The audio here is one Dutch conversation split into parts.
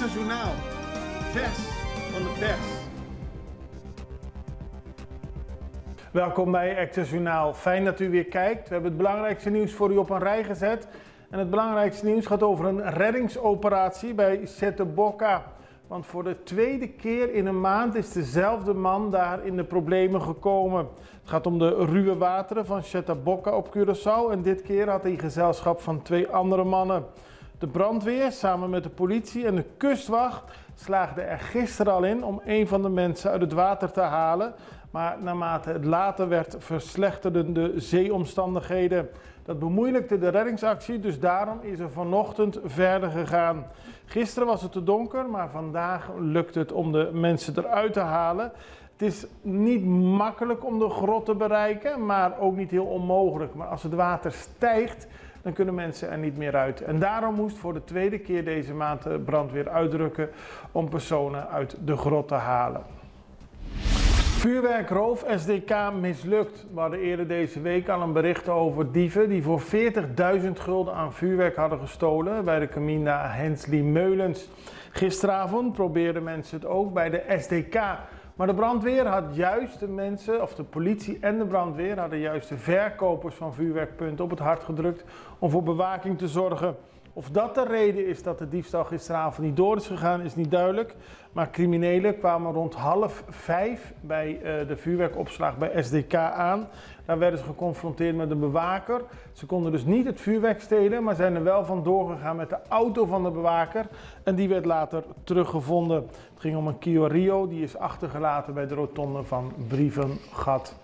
Extra Journaal, vers van de pers. Welkom bij Extra Journaal. Fijn dat u weer kijkt. We hebben het belangrijkste nieuws voor u op een rij gezet. En het belangrijkste nieuws gaat over een reddingsoperatie bij Setebokka. Want voor de tweede keer in een maand is dezelfde man daar in de problemen gekomen. Het gaat om de ruwe wateren van Setebokka op Curaçao. En dit keer had hij gezelschap van 2 andere mannen. De brandweer samen met de politie en de kustwacht slaagden er gisteren al in om een van de mensen uit het water te halen. Maar naarmate het later werd, verslechterden de zeeomstandigheden. Dat bemoeilijkte de reddingsactie, dus daarom is er vanochtend verder gegaan. Gisteren was het te donker, maar vandaag lukt het om de mensen eruit te halen. Het is niet makkelijk om de grot te bereiken, maar ook niet heel onmogelijk. Maar als het water stijgt, dan kunnen mensen er niet meer uit. En daarom moest voor de tweede keer deze maand de brandweer uitdrukken om personen uit de grot te halen. Vuurwerkroof SDK mislukt. We hadden eerder deze week al een bericht over dieven die voor 40.000 gulden aan vuurwerk hadden gestolen bij de Caminda Hensley Meulens. Gisteravond probeerden mensen het ook bij de SDK. Maar de brandweer had juist de mensen, of de politie en de brandweer hadden juist de verkopers van vuurwerkpunten op het hart gedrukt om voor bewaking te zorgen. Of dat de reden is dat de diefstal gisteravond niet door is gegaan, is niet duidelijk. Maar criminelen kwamen rond 4:30 bij de vuurwerkopslag bij SDK aan. Daar werden ze geconfronteerd met een bewaker. Ze konden dus niet het vuurwerk stelen, maar zijn er wel van doorgegaan met de auto van de bewaker. En die werd later teruggevonden. Het ging om een Kia Rio, die is achtergelaten bij de rotonde van Brievengat.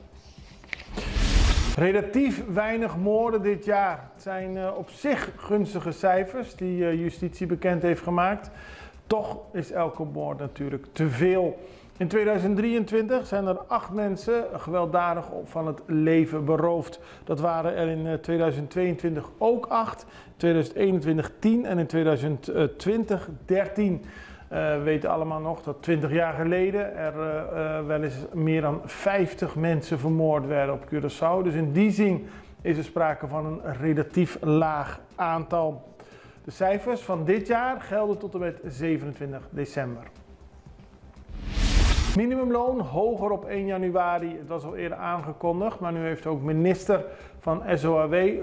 Relatief weinig moorden dit jaar. Het zijn op zich gunstige cijfers die justitie bekend heeft gemaakt. Toch is elke moord natuurlijk te veel. In 2023 zijn er 8 mensen gewelddadig van het leven beroofd. Dat waren er in 2022 ook 8, 2021 10 en in 2020 13. We weten allemaal nog dat 20 jaar geleden er wel eens meer dan 50 mensen vermoord werden op Curaçao. Dus in die zin is er sprake van een relatief laag aantal. De cijfers van dit jaar gelden tot en met 27 december. Minimumloon hoger op 1 januari. Het was al eerder aangekondigd, maar nu heeft ook minister van SOAW,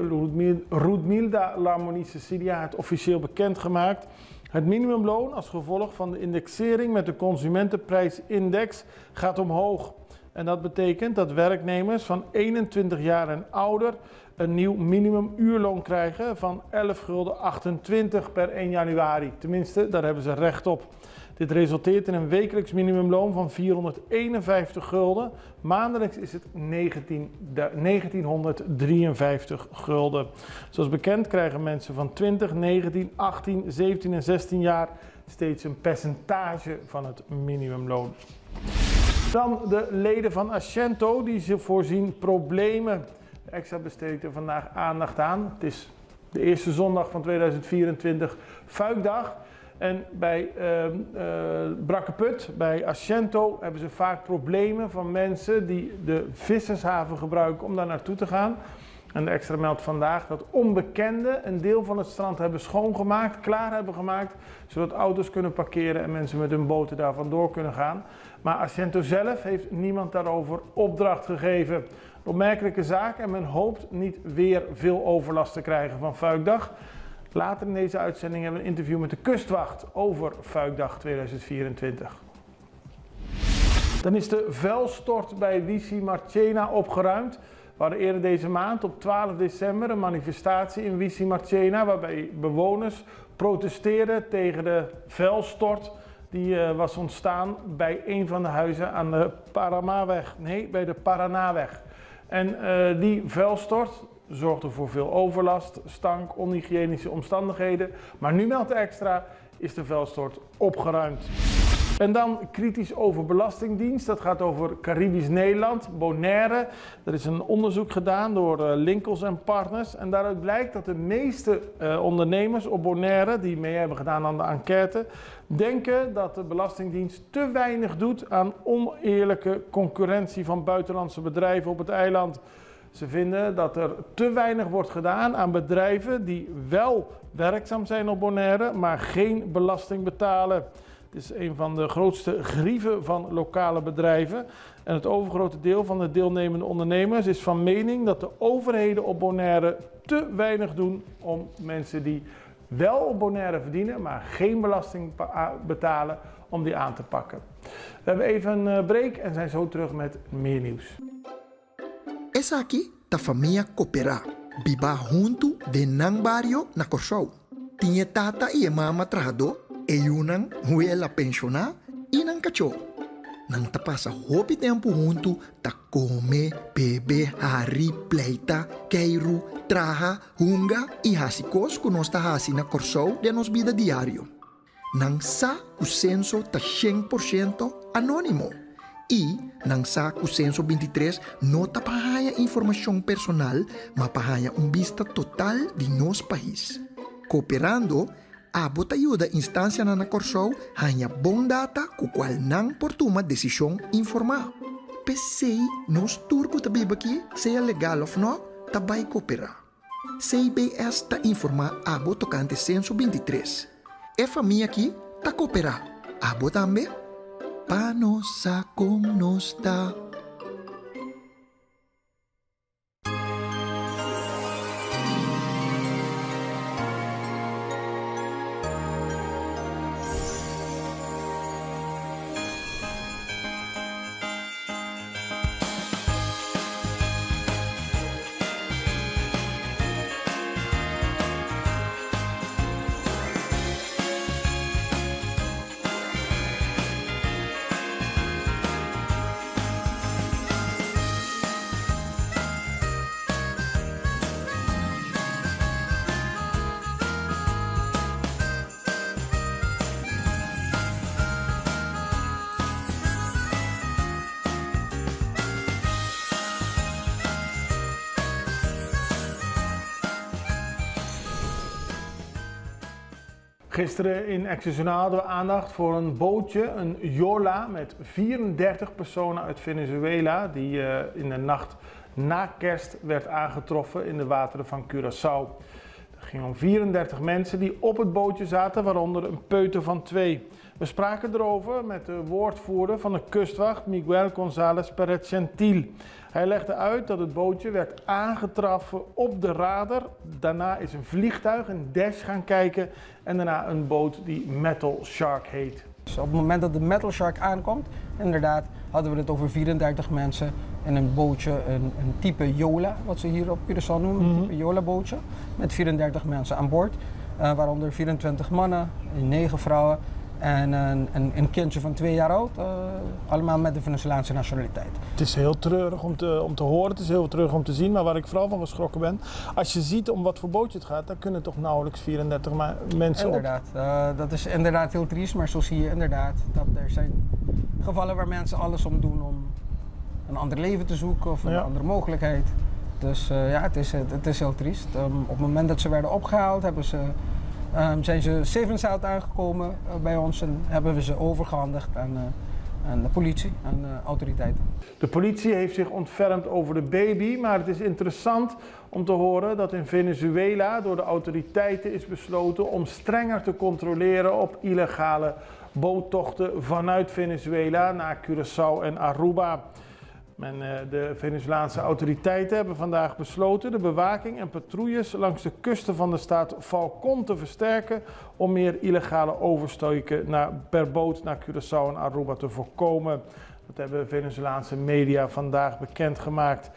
Roedmilda Lamoni Cecilia, het officieel bekendgemaakt. Het minimumloon als gevolg van de indexering met de consumentenprijsindex gaat omhoog. En dat betekent dat werknemers van 21 jaar en ouder een nieuw minimumuurloon krijgen van 11,28 gulden per 1 januari. Tenminste, daar hebben ze recht op. Dit resulteert in een wekelijks minimumloon van 451 gulden. Maandelijks is het 1953 gulden. Zoals bekend krijgen mensen van 20, 19, 18, 17 en 16 jaar steeds een percentage van het minimumloon. Dan de leden van Ashento, die ze voorzien problemen. De extra besteedt er vandaag aandacht aan. Het is de eerste zondag van 2024, Fuikdag. En bij Brakkeput, bij Ashento, hebben ze vaak problemen van mensen die de vissershaven gebruiken om daar naartoe te gaan. En de extra meldt vandaag dat onbekenden een deel van het strand hebben schoongemaakt, klaar hebben gemaakt, zodat auto's kunnen parkeren en mensen met hun boten daar vandoor kunnen gaan. Maar Ashento zelf heeft niemand daarover opdracht gegeven. Een opmerkelijke zaak en men hoopt niet weer veel overlast te krijgen van Fuikdag. Later in deze uitzending hebben we een interview met de kustwacht over Fuikdag 2024. Dan is de vuilstort bij Wissi Marchena opgeruimd. We hadden eerder deze maand op 12 december een manifestatie in Wissi Marchena waarbij bewoners protesteerden tegen de vuilstort die was ontstaan bij een van de huizen aan de bij de Paranaweg. En die vuilstort zorgde voor veel overlast, stank, onhygiënische omstandigheden. Maar nu meldt Extra, is de vuilstort opgeruimd. En dan kritisch over Belastingdienst. Dat gaat over Caribisch Nederland, Bonaire. Er is een onderzoek gedaan door Linkels en Partners. En daaruit blijkt dat de meeste ondernemers op Bonaire, die mee hebben gedaan aan de enquête, denken dat de Belastingdienst te weinig doet aan oneerlijke concurrentie van buitenlandse bedrijven op het eiland. Ze vinden dat er te weinig wordt gedaan aan bedrijven die wel werkzaam zijn op Bonaire, maar geen belasting betalen. Het is een van de grootste grieven van lokale bedrijven. En het overgrote deel van de deelnemende ondernemers is van mening dat de overheden op Bonaire te weinig doen om mensen die wel op Bonaire verdienen, maar geen belasting betalen, om die aan te pakken. We hebben even een break en zijn zo terug met meer nieuws. Essa aqui da família Coopera. Biba junto de Nang Barrio na Corsou. Tinha tata e mama trajado, e yunang huela pensiona e nang cacho. Nang tapasa hopi tempo junto, ta come, bebe, hari, pleita, keiru, traha, hunga e hasikos com nossa hasi na Corsou de nos vida diário. Nang sa o censo ta 100% anônimo. E, nang sa o censo 23, não ta pahaya informação personal, mas pahaya vista total de nos país. Cooperando, abot ayuda instância na Corsou, hanya bom data com qual nang portuma decisão informar. Pensei, nos turco ta biba aqui, seja legal ou não, ta vai cooperar. CBS ta informar abo tocante censo 23. E família aqui ta cooperar. Abo também? Paano sa kung nosta? Gisteren in Excelsionaal hadden we aandacht voor een bootje, een Yola met 34 personen uit Venezuela die in de nacht na kerst werd aangetroffen in de wateren van Curaçao. Het ging om 34 mensen die op het bootje zaten, waaronder een peuter van 2. We spraken erover met de woordvoerder van de kustwacht, Miguel González Pérez Gentil. Hij legde uit dat het bootje werd aangetroffen op de radar. Daarna is een vliegtuig, een dash gaan kijken en daarna een boot die Metal Shark heet. Dus op het moment dat de Metal Shark aankomt, inderdaad hadden we het over 34 mensen in een bootje, een type Yola, wat ze hier op Curaçao noemen, een type Yola bootje, met 34 mensen aan boord, waaronder 24 mannen, 9 vrouwen en een kindje van 2 jaar oud, allemaal met de Venezolaanse nationaliteit. Het is heel treurig om te horen, het is heel treurig om te zien, maar waar ik vooral van geschrokken ben, als je ziet om wat voor bootje het gaat, dan kunnen toch nauwelijks 34 mensen inderdaad, op. Dat is inderdaad heel triest, maar zo zie je inderdaad dat er zijn gevallen waar mensen alles om doen om een ander leven te zoeken of een andere mogelijkheid. Dus ja, het is heel triest. Op het moment dat ze werden opgehaald zijn ze safe and sound aangekomen bij ons en hebben we ze overgehandigd aan de politie, aan de autoriteiten. De politie heeft zich ontfermd over de baby, maar het is interessant om te horen dat in Venezuela door de autoriteiten is besloten om strenger te controleren op illegale boottochten vanuit Venezuela naar Curaçao en Aruba. De Venezolaanse autoriteiten hebben vandaag besloten de bewaking en patrouilles langs de kusten van de staat Falcón te versterken om meer illegale oversteken per boot naar Curaçao en Aruba te voorkomen. Dat hebben Venezolaanse media vandaag bekendgemaakt.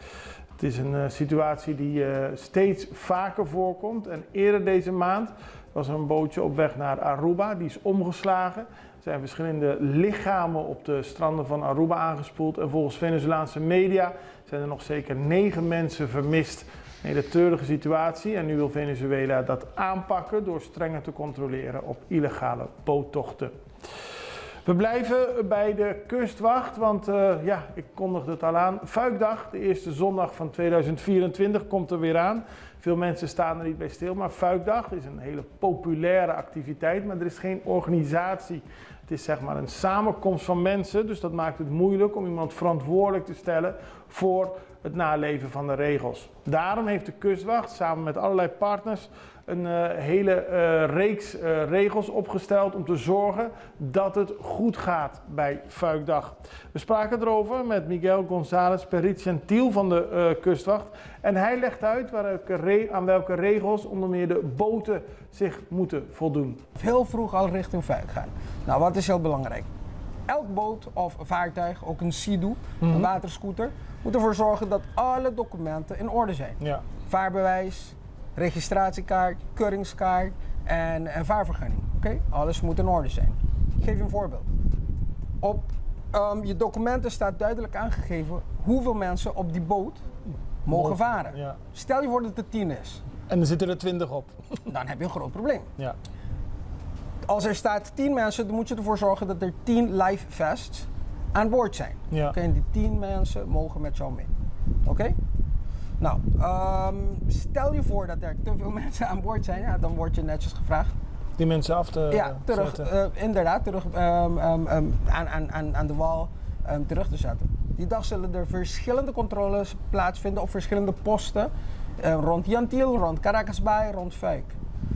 Het is een situatie die steeds vaker voorkomt en eerder deze maand was er een bootje op weg naar Aruba, die is omgeslagen. Er zijn verschillende lichamen op de stranden van Aruba aangespoeld en volgens Venezolaanse media zijn er nog zeker 9 mensen vermist. Een hele treurige situatie en nu wil Venezuela dat aanpakken door strenger te controleren op illegale boottochten. We blijven bij de kustwacht, want ik kondigde het al aan. Fuikdag, de eerste zondag van 2024, komt er weer aan. Veel mensen staan er niet bij stil, maar Fuikdag is een hele populaire activiteit, maar er is geen organisatie. Het is zeg maar een samenkomst van mensen, dus dat maakt het moeilijk om iemand verantwoordelijk te stellen voor het naleven van de regels. Daarom heeft de Kustwacht samen met allerlei partners een hele reeks regels opgesteld om te zorgen dat het goed gaat bij Fuikdag. We spraken erover met Miguel González Pericentiel van de Kustwacht en hij legt uit aan welke regels onder meer de boten zich moeten voldoen. Heel vroeg al richting Fuik gaan. Nou, wat is heel belangrijk? Elk boot of vaartuig, ook een Sea-Doo, een waterscooter, moet ervoor zorgen dat alle documenten in orde zijn. Ja. Vaarbewijs, registratiekaart, keuringskaart en vaarvergunning. Oké? Alles moet in orde zijn. Ik geef je een voorbeeld. Op je documenten staat duidelijk aangegeven hoeveel mensen op die boot mogen varen. Ja. Stel je voor dat het 10 is. En er zitten er 20 op. Dan heb je een groot probleem. Ja. Als er staat 10 mensen, dan moet je ervoor zorgen dat er 10 life vests aan boord zijn. Ja. Oké, en die 10 mensen mogen met jou mee. Oké? Nou, stel je voor dat er te veel mensen aan boord zijn, ja, dan word je netjes gevraagd. Die mensen af te Ja, terug, zetten. inderdaad, terug aan de wal terug te zetten. Die dag zullen er verschillende controles plaatsvinden op verschillende posten. Rond Jantiel, rond Caracas Bay, rond Fuik.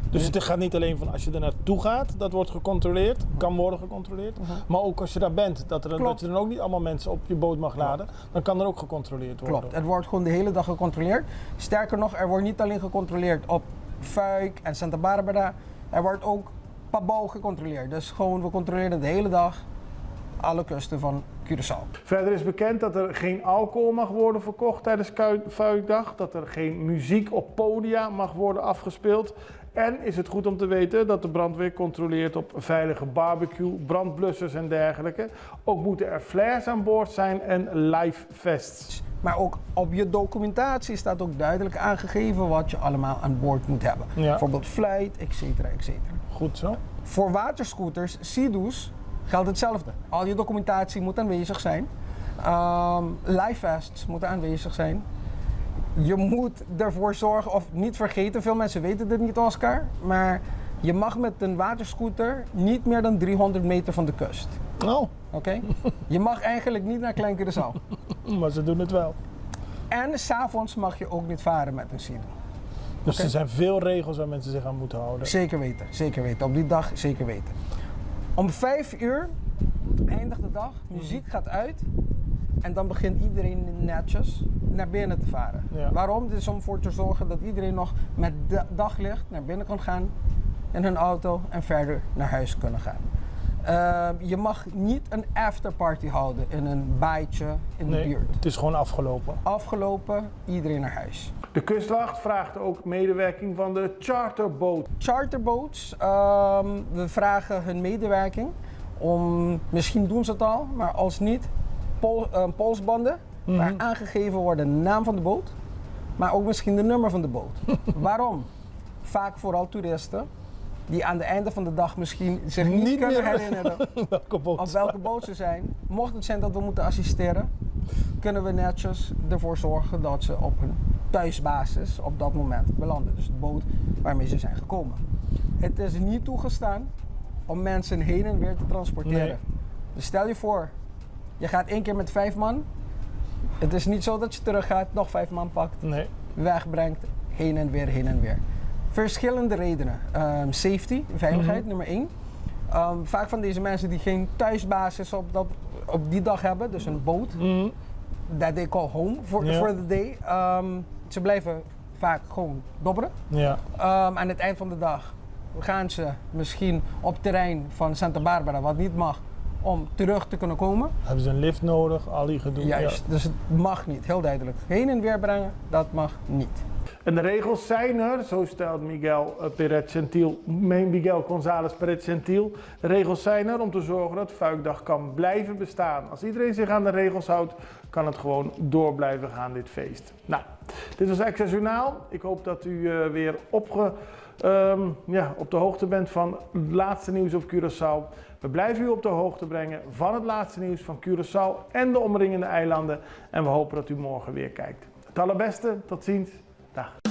Dus het gaat niet alleen van als je er naartoe gaat, dat wordt gecontroleerd, kan worden gecontroleerd. Maar ook als je daar bent, dat je dan ook niet allemaal mensen op je boot mag laden, dan kan er ook gecontroleerd worden. Klopt, het wordt gewoon de hele dag gecontroleerd. Sterker nog, er wordt niet alleen gecontroleerd op Fuik en Santa Barbara, er wordt ook Pabao gecontroleerd. Dus gewoon, we controleren de hele dag alle kusten van Curaçao. Verder is bekend dat er geen alcohol mag worden verkocht tijdens Fuikdag, dat er geen muziek op podia mag worden afgespeeld. En is het goed om te weten dat de brandweer controleert op veilige barbecue, brandblussers en dergelijke. Ook moeten er flares aan boord zijn en live vests. Maar ook op je documentatie staat ook duidelijk aangegeven wat je allemaal aan boord moet hebben. Ja. Bijvoorbeeld flight, et cetera, et cetera. Goed zo. Voor waterscooters, Sea-Doo's, geldt hetzelfde. Al je documentatie moet aanwezig zijn. Live vests moeten aanwezig zijn. Je moet ervoor zorgen, of niet vergeten, veel mensen weten dit niet, Oscar, maar je mag met een waterscooter niet meer dan 300 meter van de kust. Oh, Oké? Je mag eigenlijk niet naar Klein Curaçao. maar ze doen het wel. En 's avonds mag je ook niet varen met een Sea-Doo. Dus er zijn veel regels waar mensen zich aan moeten houden. Zeker weten, zeker weten. Op die dag zeker weten. Om 5 uur eindigt de dag, muziek gaat uit en dan begint iedereen netjes naar binnen te varen. Ja. Waarom? Dit is om ervoor te zorgen dat iedereen nog met daglicht naar binnen kan gaan in hun auto en verder naar huis kunnen gaan. Je mag niet een afterparty houden in een baaitje in de buurt. Het is gewoon afgelopen. Afgelopen, iedereen naar huis. De Kustwacht vraagt ook medewerking van de charterboot. Charterboats, we vragen hun medewerking om, misschien doen ze het al, maar als niet, polsbanden waar aangegeven wordt de naam van de boot, maar ook misschien de nummer van de boot. Waarom? Vaak vooral toeristen die aan het einde van de dag misschien zich niet kunnen herinneren Welke boot? op welke boot ze zijn. Mocht het zijn dat we moeten assisteren, kunnen we netjes ervoor zorgen dat ze op hun thuisbasis op dat moment belanden. Dus de boot waarmee ze zijn gekomen. Het is niet toegestaan om mensen heen en weer te transporteren. Nee. Dus stel je voor, je gaat 1 keer met 5 man. Het is niet zo dat je terug gaat, nog 5 man pakt, Nee. wegbrengt, heen en weer, heen en weer. Verschillende redenen. Safety, veiligheid, nummer 1. Vaak van deze mensen die geen thuisbasis op die dag hebben, dus een boot, that they call home for the day. Ze blijven vaak gewoon dobberen. Ja. Aan het eind van de dag gaan ze misschien op terrein van Santa Barbara, wat niet mag, om terug te kunnen komen. Hebben ze een lift nodig, al die gedoe. Juist, dus het mag niet, heel duidelijk. Heen en weer brengen, dat mag niet. En de regels zijn er, zo stelt Miguel González Pericentiel. De regels zijn er om te zorgen dat Fuikdag kan blijven bestaan. Als iedereen zich aan de regels houdt, kan het gewoon door blijven gaan, dit feest. Nou, dit was Access Journaal. Ik hoop dat u weer op de hoogte bent van het laatste nieuws op Curaçao. We blijven u op de hoogte brengen van het laatste nieuws van Curaçao en de omringende eilanden. En we hopen dat u morgen weer kijkt. Het allerbeste, tot ziens. Dag.